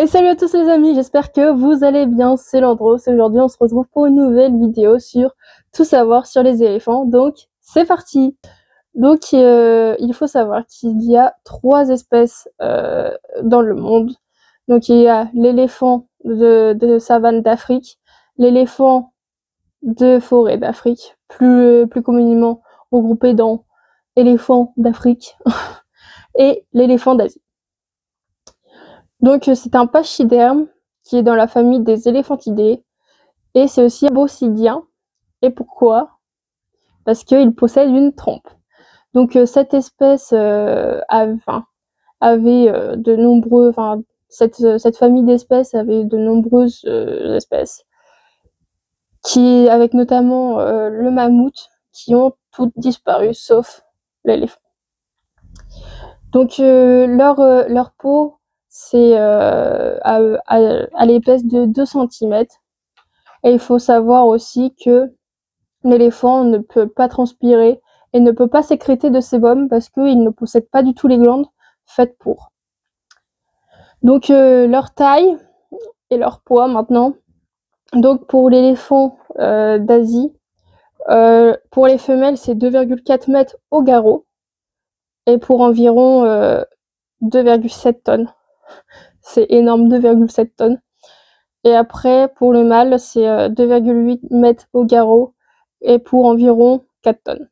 Et salut à tous les amis, j'espère que vous allez bien, c'est Landros et aujourd'hui on se retrouve pour une nouvelle vidéo sur tout savoir sur les éléphants, donc c'est parti. Donc il faut savoir qu'il y a 3 espèces dans le monde. Donc il y a l'éléphant de savane d'Afrique, l'éléphant de forêt d'Afrique, plus communément regroupé dans éléphant d'Afrique, et l'éléphant d'Asie. Donc c'est un pachyderme qui est dans la famille des éléphantidés et c'est aussi un bossidien. Et pourquoi? Parce qu'il possède une trompe. Donc cette espèce avait de nombreux, cette famille d'espèces avait de nombreuses espèces, qui avec notamment le mammouth, qui ont toutes disparu sauf l'éléphant. Donc leur peau c'est à l'épaisse de 2 cm. Et il faut savoir aussi que l'éléphant ne peut pas transpirer et ne peut pas sécréter de sébum parce qu'il ne possède pas du tout les glandes faites pour. Donc leur taille et leur poids maintenant. Donc pour l'éléphant d'Asie, pour les femelles c'est 2,4 mètres au garrot et pour environ 2,7 tonnes. C'est énorme, 2,7 tonnes. Et après, pour le mâle, c'est 2,8 mètres au garrot et pour environ 4 tonnes.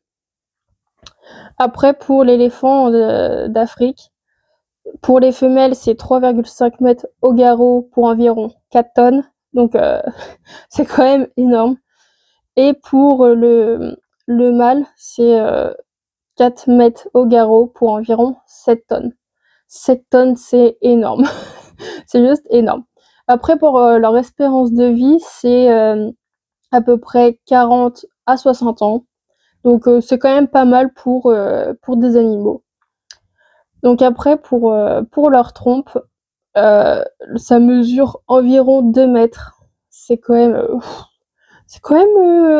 Après, pour l'éléphant d'Afrique, pour les femelles, c'est 3,5 mètres au garrot pour environ 4 tonnes. Donc, c'est quand même énorme. Et pour le mâle, c'est 4 mètres au garrot pour environ 7 tonnes. 7 tonnes, c'est énorme. C'est juste énorme. Après, pour leur espérance de vie, c'est à peu près 40 à 60 ans. Donc c'est quand même pas mal pour des animaux. Donc après, pour leur trompe, ça mesure environ 2 mètres. C'est quand même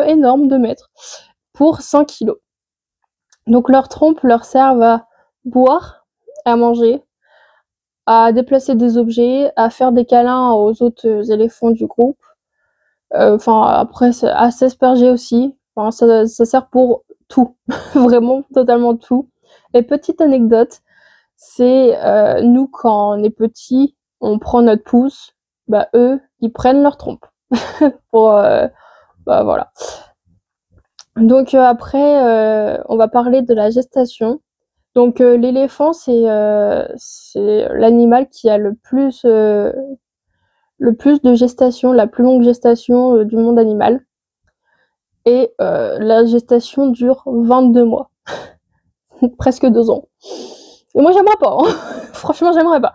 énorme, 2 mètres, pour 100 kilos. Donc leurs trompes leur servent à boire, à manger, à déplacer des objets, à faire des câlins aux autres éléphants du groupe. Après, à s'asperger aussi. Enfin, ça sert pour tout, vraiment totalement tout. Et petite anecdote, c'est nous quand on est petit, on prend notre pouce, bah eux, ils prennent leur trompe. Pour voilà. Donc après, on va parler de la gestation. Donc l'éléphant, c'est l'animal qui a le plus de gestation, la plus longue gestation du monde animal. Et la gestation dure 22 mois. Presque 2 ans. Et moi, j'aimerais pas. Hein. Franchement, j'aimerais pas.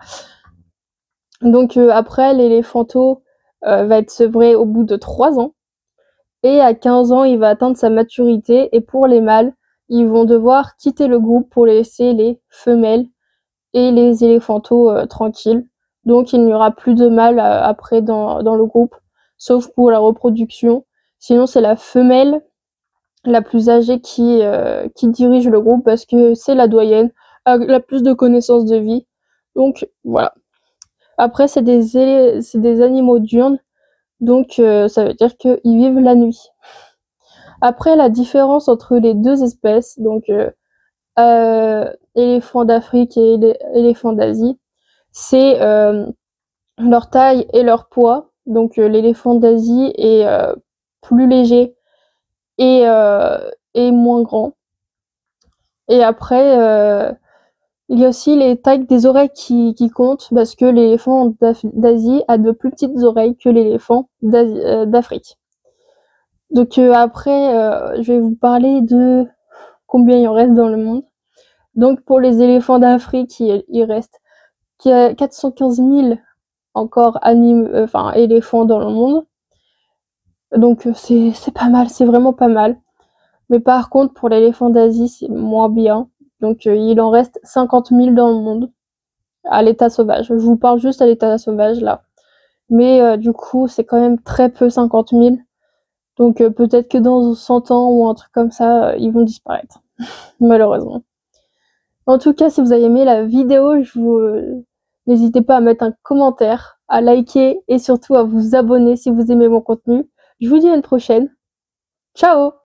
Donc après, l'éléphanto va être sevré au bout de 3 ans. Et à 15 ans, il va atteindre sa maturité. Et pour les mâles, ils vont devoir quitter le groupe pour laisser les femelles et les éléphantos tranquilles. Donc il n'y aura plus de mâles après dans le groupe, sauf pour la reproduction. Sinon, c'est la femelle la plus âgée qui dirige le groupe parce que c'est la doyenne, la plus de connaissances de vie. Donc voilà. Après, c'est des animaux diurnes, donc ça veut dire qu'ils vivent la nuit. Après, la différence entre les 2 espèces, donc éléphant d'Afrique et éléphant d'Asie, c'est leur taille et leur poids. Donc l'éléphant d'Asie est plus léger et moins grand. Et après, il y a aussi les tailles des oreilles qui comptent parce que l'éléphant d'Asie a de plus petites oreilles que l'éléphant d'Afrique. Donc après, je vais vous parler de combien il en reste dans le monde. Donc pour les éléphants d'Afrique, il reste 415 000 encore éléphants dans le monde. Donc c'est pas mal, c'est vraiment pas mal. Mais par contre, pour l'éléphant d'Asie, c'est moins bien. Donc il en reste 50 000 dans le monde, à l'état sauvage. Je vous parle juste à l'état sauvage, là. Mais du coup, c'est quand même très peu, 50 000. Donc peut-être que dans 100 ans ou un truc comme ça, ils vont disparaître, malheureusement. En tout cas, si vous avez aimé la vidéo, je N'hésitez pas à mettre un commentaire, à liker et surtout à vous abonner si vous aimez mon contenu. Je vous dis à une prochaine. Ciao!